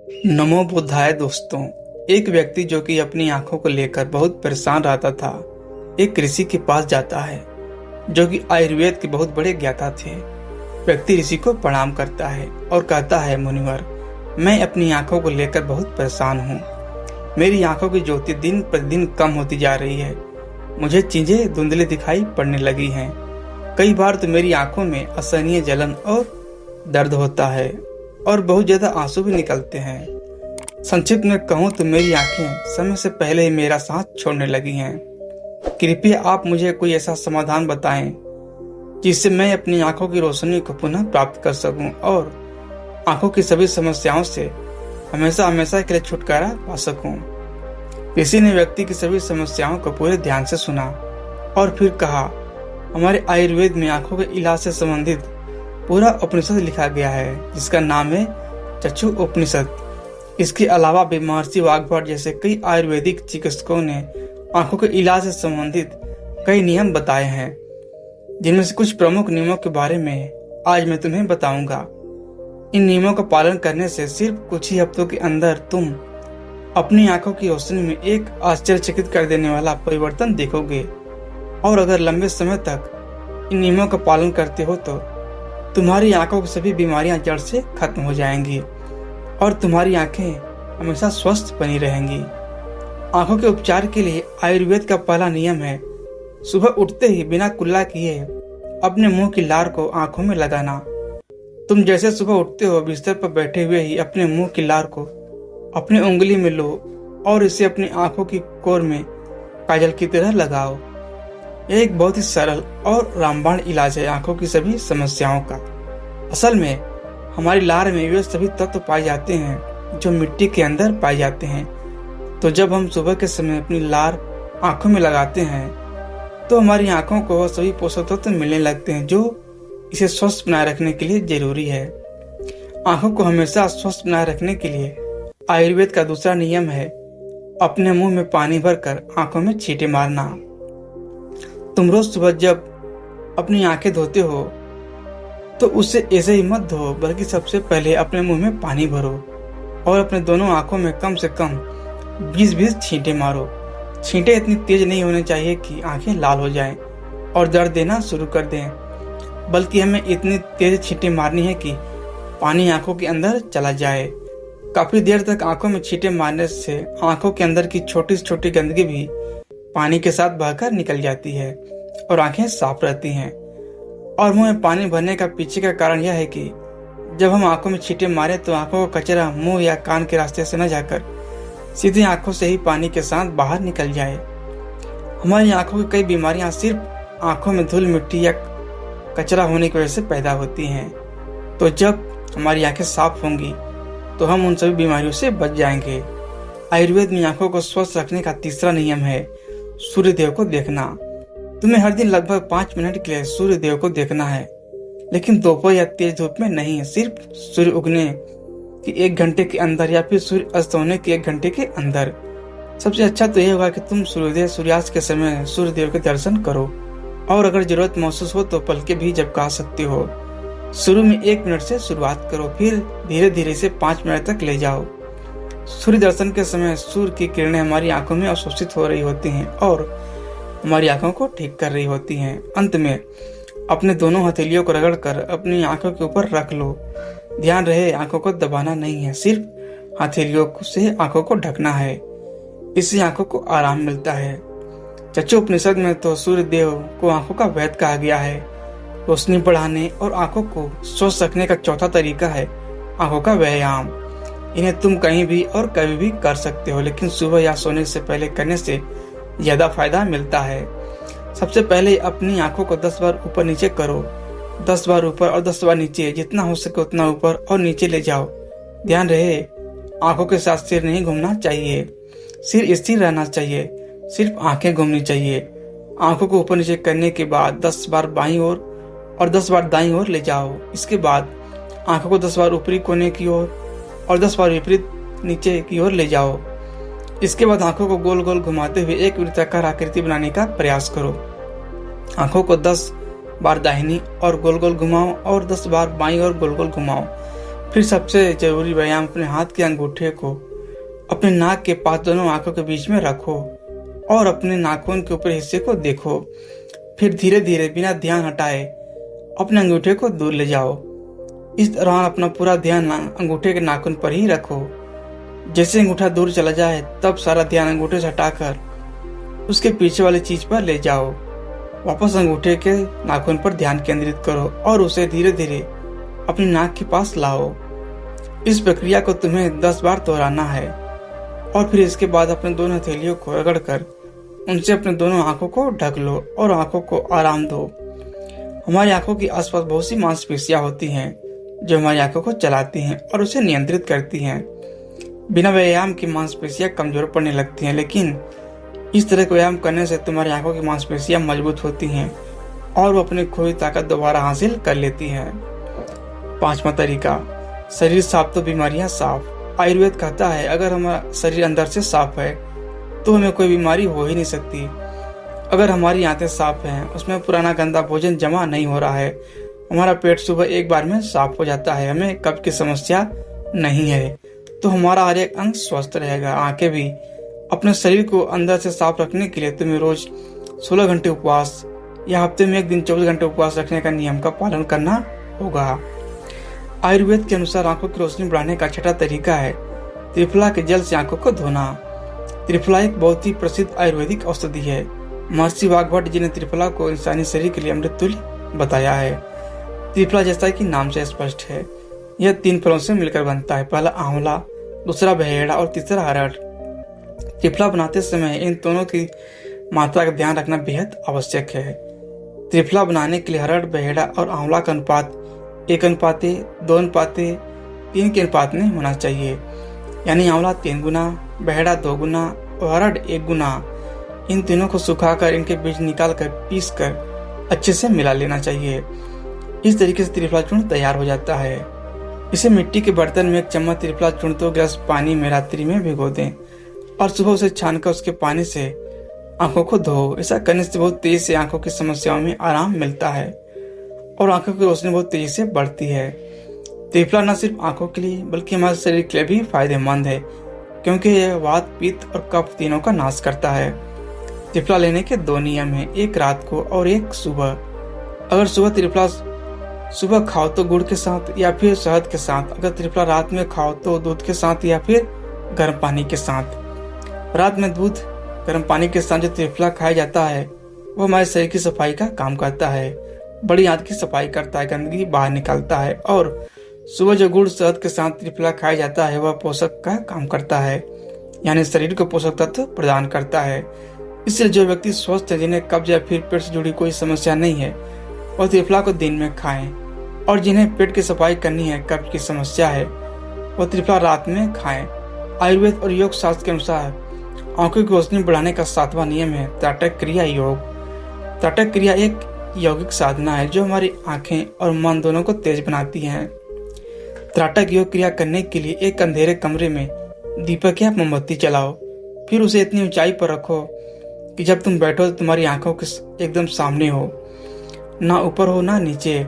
नमो बुद्धाय दोस्तों। एक व्यक्ति जो कि अपनी आंखों को लेकर बहुत परेशान रहता था, एक ऋषि के पास जाता है जो कि आयुर्वेद के बहुत बड़े ज्ञाता थे। व्यक्ति ऋषि को प्रणाम करता है और कहता है, मुनिवर, मैं अपनी आंखों को लेकर बहुत परेशान हूँ। मेरी आंखों की ज्योति दिन प्रतिदिन कम होती जा रही है। मुझे चीजें धुंधली दिखाई पड़ने लगी हैं। कई बार तो मेरी आंखों में असहनीय जलन और दर्द होता है और बहुत ज्यादा आंसू भी निकलते हैं। संक्षिप्त में कहूँ तो मेरी आंखें समय से पहले ही मेरा साथ छोड़ने लगी हैं। कृपया आप मुझे कोई ऐसा समाधान बताएं जिससे मैं अपनी आंखों की रोशनी को पुनः प्राप्त कर सकूं और आंखों की सभी समस्याओं से हमेशा हमेशा के लिए छुटकारा पा सकूं। ऋषि ने व्यक्ति की सभी समस्याओं को पूरे ध्यान से सुना और फिर कहा, हमारे आयुर्वेद में आंखों के इलाज से संबंधित पूरा उपनिषद लिखा गया है जिसका नाम है चक्षु उपनिषद। इसके अलावा भी महर्षि वाग्भट जैसे कई आयुर्वेदिक चिकित्सकों ने आंखों के इलाज से संबंधित कई नियम बताए हैं, जिनमें से कुछ प्रमुख नियमों के बारे में आज मैं तुम्हें बताऊंगा। इन नियमों का पालन करने से सिर्फ कुछ ही हफ्तों के अंदर तुम अपनी आंखों की रोशनी में एक आश्चर्यचकित कर देने वाला परिवर्तन देखोगे। और अगर लंबे समय तक इन नियमों का पालन करते हो तो तुम्हारी आंखों की सभी बीमारियां जड़ से खत्म हो जाएंगी और तुम्हारी आंखें हमेशा स्वस्थ बनी रहेंगी। आंखों के उपचार के लिए आयुर्वेद का पहला नियम है, सुबह उठते ही बिना कुल्ला किए अपने मुंह की लार को आंखों में लगाना। तुम जैसे सुबह उठते हो, बिस्तर पर बैठे हुए ही अपने मुंह की लार को अपनी उंगली में लो और इसे अपनी आंखों की कोर में काजल की तरह लगाओ। यह एक बहुत ही सरल और रामबाण इलाज है आंखों की सभी समस्याओं का। असल में हमारी लार में वे सभी तत्व पाए जाते हैं जो मिट्टी के अंदर पाए जाते हैं। तो जब हम सुबह के समय अपनी लार आंखों में लगाते हैं तो हमारी आंखों को वह सभी पोषक तत्व मिलने लगते हैं जो इसे स्वस्थ बनाए रखने के लिए जरूरी है। आंखों को हमेशा स्वस्थ बनाए रखने के लिए आयुर्वेद का दूसरा नियम है, अपने मुंह में पानी भरकर आंखों में छींटे मारना। तुम रोज सुबह जब अपनी आंखें धोते हो तो उससे ऐसे ही मत धो, बल्कि सबसे पहले अपने मुंह में पानी भरो और अपने दोनों आंखों में कम से कम 20-20 छींटे मारो। छींटे इतनी तेज नहीं होने चाहिए कि आंखें लाल हो जाएं और दर्द देना शुरू कर दें, बल्कि हमें इतनी तेज छींटे मारनी है कि पानी आंखों के अंदर चला जाए। काफी देर तक आंखों में छींटे मारने से आंखों के अंदर की छोटी से छोटी गंदगी भी पानी के साथ बहकर निकल जाती है और आंखें साफ रहती हैं। और मुंह में पानी भरने का पीछे का कारण यह है कि जब हम आंखों में छींटे मारे तो आंखों का कचरा मुंह या कान के रास्ते से न जाकर सीधे आंखों से ही पानी के साथ बाहर निकल जाए। हमारी आंखों की कई बीमारियां सिर्फ आंखों में धूल मिट्टी या कचरा होने की वजह से पैदा होती हैं। तो जब हमारी आंखें साफ होंगी तो हम उन सभी बीमारियों से बच जाएंगे। आयुर्वेद में आंखों को स्वस्थ रखने का तीसरा नियम है, सूर्य देव को देखना। तुम्हें हर दिन लगभग 5 मिनट के लिए सूर्य देव को देखना है, लेकिन दोपहर या तेज धूप में नहीं, सिर्फ सूर्य उगने की 1 घंटे के अंदर या फिर सूर्य अस्त होने के 1 घंटे के अंदर। सबसे अच्छा तो यह होगा कि तुम सूर्योदय सूर्यास्त के समय सूर्य देव के दर्शन करो और अगर जरूरत महसूस हो तो पलके भी झपका सकते हो। शुरू में 1 मिनट से शुरुआत करो, फिर धीरे धीरे से 5 मिनट तक ले जाओ। सूर्य दर्शन के समय सूर्य की किरणें हमारी आंखों में अवशोषित हो रही होती हैं और हमारी आंखों को ठीक कर रही होती हैं। अंत में अपने दोनों हथेलियों को रगड़कर अपनी आंखों के ऊपर रख लो। ध्यान रहे, आंखों को दबाना नहीं है, सिर्फ हथेलियों से आंखों को ढकना है। इससे आंखों को आराम मिलता है। चक्षु उपनिषद में तो सूर्य देव को आंखों का वैद्य कहा गया है। रोशनी बढ़ाने और आंखों को स्वस्थ रखने का चौथा तरीका है आंखों का व्यायाम। इन्हें तुम कहीं भी और कभी भी कर सकते हो, लेकिन सुबह या सोने से पहले करने से ज्यादा फायदा मिलता है। सबसे पहले अपनी आंखों को 10 बार ऊपर नीचे करो, 10 बार ऊपर और 10 बार नीचे, जितना हो सके उतना ऊपर और नीचे ले जाओ। ध्यान रहे, आंखों के साथ सिर नहीं घूमना चाहिए, सिर स्थिर रहना चाहिए, सिर्फ आंखें घूमनी चाहिए। आंखों को ऊपर नीचे करने के बाद 10 बार बाईं ओर और 10 बार दाईं ओर ले जाओ। इसके बाद आंखों को 10 बार ऊपरी कोने की ओर और 10 बार विपरीत नीचे की ओर ले जाओ। इसके बाद आंखों को गोल गोल घुमाते हुए एक वृत्ताकार आकृति बनाने का प्रयास करो। आंखों को 10 बार दाहिनी और गोल गोल घुमाओ और 10 बार बाईं ओर गोल गोल घुमाओ। फिर सबसे जरूरी व्यायाम, अपने हाथ के अंगूठे को अपने नाक के पास दोनों आंखों के बीच में रखो और अपने नाखून के ऊपर हिस्से को देखो। फिर धीरे धीरे बिना ध्यान हटाए अपने अंगूठे को दूर ले जाओ। इस दौरान अपना पूरा ध्यान अंगूठे के नाखून पर ही रखो। जैसे अंगूठा दूर चला जाए तब सारा ध्यान अंगूठे से हटाकर उसके पीछे वाली चीज पर ले जाओ। वापस अंगूठे के नाखून पर ध्यान केंद्रित करो और उसे धीरे धीरे अपनी नाक के पास लाओ। इस प्रक्रिया को तुम्हें 10 बार दोहराना है और फिर इसके बाद अपने दोनों हथेलियों को रगड़कर उनसे अपने दोनों आंखों को ढक लो और आंखों को आराम दो। हमारी आंखों के आसपास बहुत सी मांसपेशियां होती हैं जो हमारी आंखों को चलाती हैं और उसे नियंत्रित करती हैं। बिना व्यायाम की मांसपेशियां कमजोर पड़ने लगती हैं, लेकिन इस तरह का व्यायाम करने से तुम्हारी आंखों की मांसपेशियां मजबूत होती हैं और वो अपनी खोई ताकत दोबारा हासिल कर लेती हैं। 5वां तरीका, शरीर साफ तो बीमारियां साफ। आयुर्वेद कहता है अगर हमारा शरीर अंदर से साफ है तो हमें कोई बीमारी हो ही नहीं सकती। अगर हमारी आंतें साफ हैं, उसमें पुराना गंदा भोजन जमा नहीं हो रहा है, हमारा पेट सुबह एक बार में साफ हो जाता है, हमें कब्ज की समस्या नहीं है, तो हमारा हर एक अंग स्वस्थ रहेगा। आंखें भी। अपने शरीर को अंदर से साफ रखने के लिए तुम्हें रोज 16 घंटे उपवास या हफ्ते में एक दिन 24 घंटे उपवास रखने का नियम का पालन करना होगा। आयुर्वेद के अनुसार आंखों की रोशनी बढ़ाने का 6वां तरीका है त्रिफला के जल से आंखों को धोना। त्रिफला एक बहुत ही प्रसिद्ध आयुर्वेदिक औषधि है। महर्षि वाग्भट जी ने त्रिफला को इंसानी शरीर के लिए अमृत तुल्य बताया है। त्रिफला जैसा कि नाम से स्पष्ट है, यह 3 फलों से मिलकर बनता है। पहला आंवला, दूसरा बहेड़ा और तीसरा हरड़। त्रिफला बनाते समय इन दोनों की मात्रा का ध्यान रखना बेहद आवश्यक है। त्रिफला बनाने के लिए हरड़, बहेड़ा और आंवला का अनुपात 1:2:3 के अनुपात में होना चाहिए। यानी आंवला 3 गुना, बहेड़ा 2 गुना और हरड़ 1 गुना। इन तीनों को सुखाकर इनके बीज निकालकर पीस कर अच्छे से मिला लेना चाहिए। इस तरीके से त्रिफला चूर्ण तैयार हो जाता है। इसे मिट्टी के बर्तन में 1 चम्मच त्रिफला चूर्ण 2 गिलास पानी में रात्रि में भिगो दें और सुबह उसे छानकर उसके पानी से आंखों को धो। ऐसा करने से बहुत तेजी से आंखों की समस्याओं में आराम मिलता है और आंखों की रोशनी बहुत तेजी से बढ़ती है। त्रिफला न सिर्फ आंखों के लिए बल्कि हमारे शरीर के लिए भी फायदेमंद है, क्योंकि यह वात, पित्त और कफ तीनों का नाश करता है। त्रिफला लेने के 2 नियम हैं, एक रात को और एक सुबह। अगर सुबह त्रिफला सुबह खाओ तो गुड़ के साथ या फिर शहद के साथ। अगर त्रिफला रात में खाओ तो दूध के साथ या फिर गर्म पानी के साथ। रात में दूध गर्म पानी के साथ जो त्रिफला खाया जाता है वो हमारे शरीर की सफाई का काम करता है, बड़ी आंत की सफाई करता है, गंदगी बाहर निकालता है। और सुबह जो गुड़ शहद के साथ त्रिफला खाया जाता है वह पोषक का काम करता है, यानी शरीर को पोषक तत्व प्रदान करता है। इसलिए जो व्यक्ति स्वस्थ है, जिन्हें कब्ज या फिर पेट से जुड़ी कोई समस्या नहीं है, वह त्रिफला को दिन में खाएं, और जिन्हें पेट की सफाई करनी है, कब्ज की समस्या है, वह त्रिफला रात में खाएं। आयुर्वेद और योग शास्त्र के अनुसार आंखों की रोशनी बढ़ाने का 7वां नियम है त्राटक क्रिया योग। त्राटक क्रिया एक यौगिक साधना है जो हमारी आंखें और मन दोनों को तेज बनाती है। त्राटक योग क्रिया करने के लिए एक अंधेरे कमरे में दीपक या मोमबत्ती जलाओ, फिर उसे इतनी ऊंचाई पर रखो कि जब तुम बैठो तो तुम्हारी आंखों के एकदम सामने हो, ना ऊपर हो ना नीचे।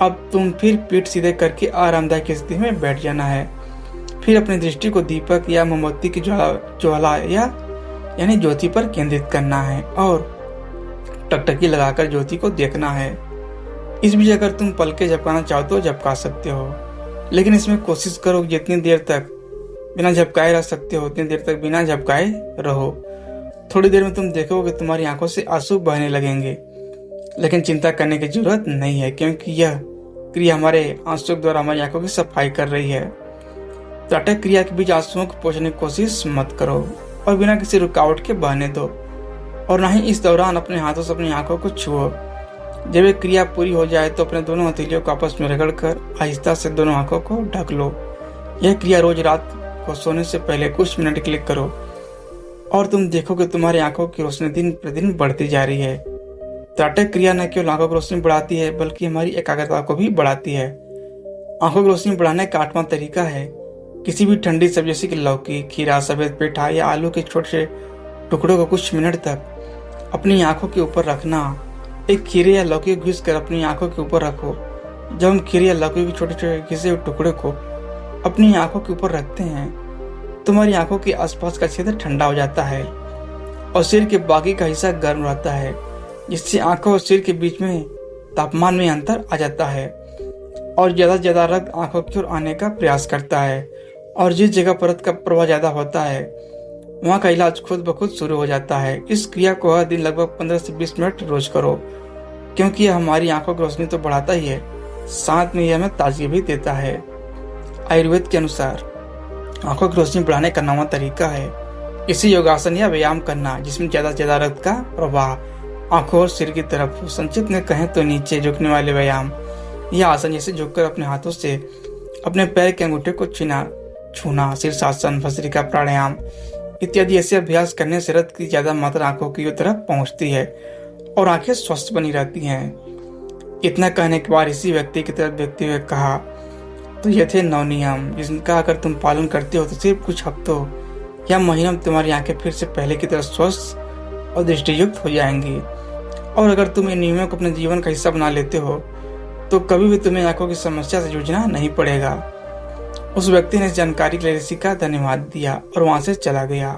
अब तुम फिर पीठ सीधे करके आरामदायक स्थिति में बैठ जाना है। फिर अपनी दृष्टि को दीपक या मोमबत्ती की ज्वाला यानी ज्योति पर केंद्रित करना है और टकटकी लगाकर ज्योति को देखना है। इस बीच अगर तुम पलके झपकाना चाहो तो झपका सकते हो, लेकिन इसमें कोशिश करो जितनी देर तक बिना झपकाए रह सकते हो उतनी देर तक बिना झपकाए रहो। थोड़ी देर में तुम देखोगे कि तुम्हारी आंखों से आंसू बहने लगेंगे, लेकिन चिंता करने की जरूरत नहीं है, क्योंकि यह क्रिया हमारे आंसुओं द्वारा हमारी आंखों की सफाई कर रही है। त्राटक क्रिया के बीच आंसुओं को पोंछने की कोशिश मत करो और बिना किसी रुकावट के बहने दो, और न ही इस दौरान अपने हाथों से अपनी आंखों को छुओ। जब ये क्रिया पूरी हो जाए तो अपने दोनों हथेलियों को आपस में रगड़कर आहिस्ता से दोनों आंखों को ढक लो। यह क्रिया रोज रात को सोने से पहले कुछ मिनट के लिए करो और तुम देखोगे तुम्हारी आंखों की रोशनी दिन प्रतिदिन बढ़ती जा रही है। त्राटक क्रिया न केवल आंखों की रोशनी बढ़ाती है बल्कि हमारी एकाग्रता को भी बढ़ाती है। आंखों की रोशनी बढ़ाने का 8वां तरीका है किसी भी ठंडी सब्जी जैसे कि लौकी, खीरा, सफेद पेठा या आलू के छोटे से टुकड़ों को कुछ मिनट तक अपनी आंखों के ऊपर रखना। एक खीरे या लौकी को घिस कर अपनी आंखों के ऊपर रखो। जब हम खीरे या लौकी के छोटे छोटे घिसे हुए टुकड़े को अपनी आंखों के ऊपर रखते हैं, तुम्हारी आंखों के आसपास का क्षेत्र ठंडा हो जाता है और सिर के बाकी का हिस्सा गर्म रहता है, जिससे आंखों और सिर के बीच में तापमान में अंतर आ जाता है और ज्यादा से ज्यादा रक्त आंखों की ओर आने का प्रयास करता है। और जिस जगह पर रक्त का प्रवाह ज्यादा होता है वहां का इलाज खुद ब खुद शुरू हो जाता है। इस क्रिया को हर दिन लगभग 15 से 20 मिनट रोज करो, क्योंकि यह हमारी आंखों की रोशनी तो बढ़ाता ही है, साथ में यह हमें ताजगी भी देता है। आयुर्वेद के अनुसार आंखों की रोशनी बढ़ाने का नवा तरीका है इसी योगासन या व्यायाम करना, जिसमें ज्यादा से ज्यादा रक्त का प्रवाह आंखों और सिर की तरफ। संक्षिप्त में कहें तो नीचे झुकने वाले व्यायाम, यह आसन जैसे झुककर अपने हाथों से अपने पैर के अंगूठे को छूना, शीर्षासन, भस्त्रिका प्राणायाम इत्यादि ऐसे अभ्यास करने से रक्त की ज्यादा मात्रा आंखों की तरफ पहुंचती है और आंखें स्वस्थ बनी रहती हैं। इतना कहने के बाद इसी व्यक्ति की तरफ देखते हुए कहा, तो ये थे 9 नियम जिनका अगर तुम पालन करते हो तो सिर्फ कुछ हफ्तों या महीनों में तुम्हारी आंखें फिर से पहले की तरह स्वस्थ और दृष्टियुक्त हो जाएंगी। और अगर तुम इन नियमों को अपने जीवन का हिस्सा बना लेते हो तो कभी भी तुम्हें आंखों की समस्या से जूझना नहीं पड़ेगा। उस व्यक्ति ने इस जानकारी के लिए ऋषि का धन्यवाद दिया और वहां से चला गया।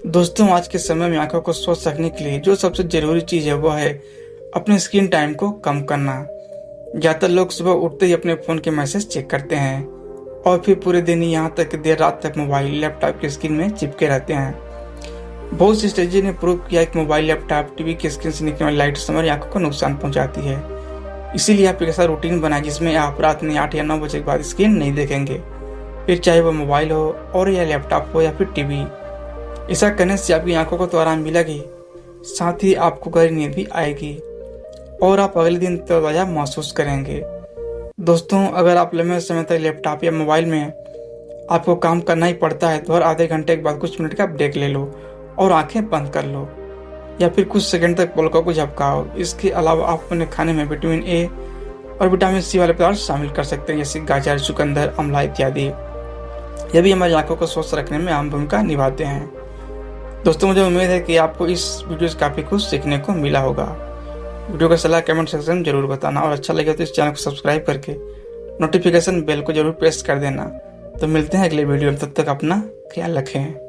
दोस्तों, आज के समय में आंखों को स्वस्थ रखने के लिए जो सबसे जरूरी चीज है वह है अपने स्क्रीन टाइम को कम करना। ज्यादातर लोग सुबह उठते ही अपने फोन के मैसेज चेक करते हैं और फिर पूरे दिन ही यहाँ तक देर रात तक मोबाइल लैपटॉप की स्क्रीन में चिपके रहते हैं। बहुत सी स्टडी ने प्रूव किया कि मोबाइल लैपटॉप टीवी की स्क्रीन से निकलने वाली लाइट हमारी आंखों को नुकसान पहुंचाती है। इसीलिए आप एक ऐसा रूटीन बनाए जिसमें आप रात में 8 या 9 बजे के बाद स्क्रीन नहीं देखेंगे, फिर चाहे वो मोबाइल हो और या लैपटॉप हो या फिर टीवी। ऐसा करने से आपकी आंखों को तो आराम मिलेगी, साथ ही आपको गहरी नींद भी आएगी और आप अगले दिन तरोताजा महसूस करेंगे। दोस्तों, अगर आप लंबे समय तक लैपटॉप या मोबाइल में आपको काम करना ही पड़ता है तो हर आधे घंटे के बाद कुछ मिनट का ब्रेक ले लो और आंखें बंद कर लो या फिर कुछ सेकंड तक पलकों को झपकाओ। इसके अलावा आप अपने खाने में विटामिन ए और विटामिन सी वाले पदार्थ शामिल कर सकते हैं, जैसे गाजर, चुकंदर, आंवला इत्यादि। यह भी हमारी आंखों को स्वस्थ रखने में अहम भूमिका निभाते हैं। दोस्तों, मुझे उम्मीद है कि आपको इस वीडियो से काफी कुछ सीखने को मिला होगा। वीडियो का सलाह कमेंट सेक्शन में जरूर बताना और अच्छा लगे तो इस चैनल को सब्सक्राइब करके नोटिफिकेशन बेल को जरूर प्रेस कर देना। तो मिलते हैं अगले वीडियो में, तब तक अपना ख्याल रखें।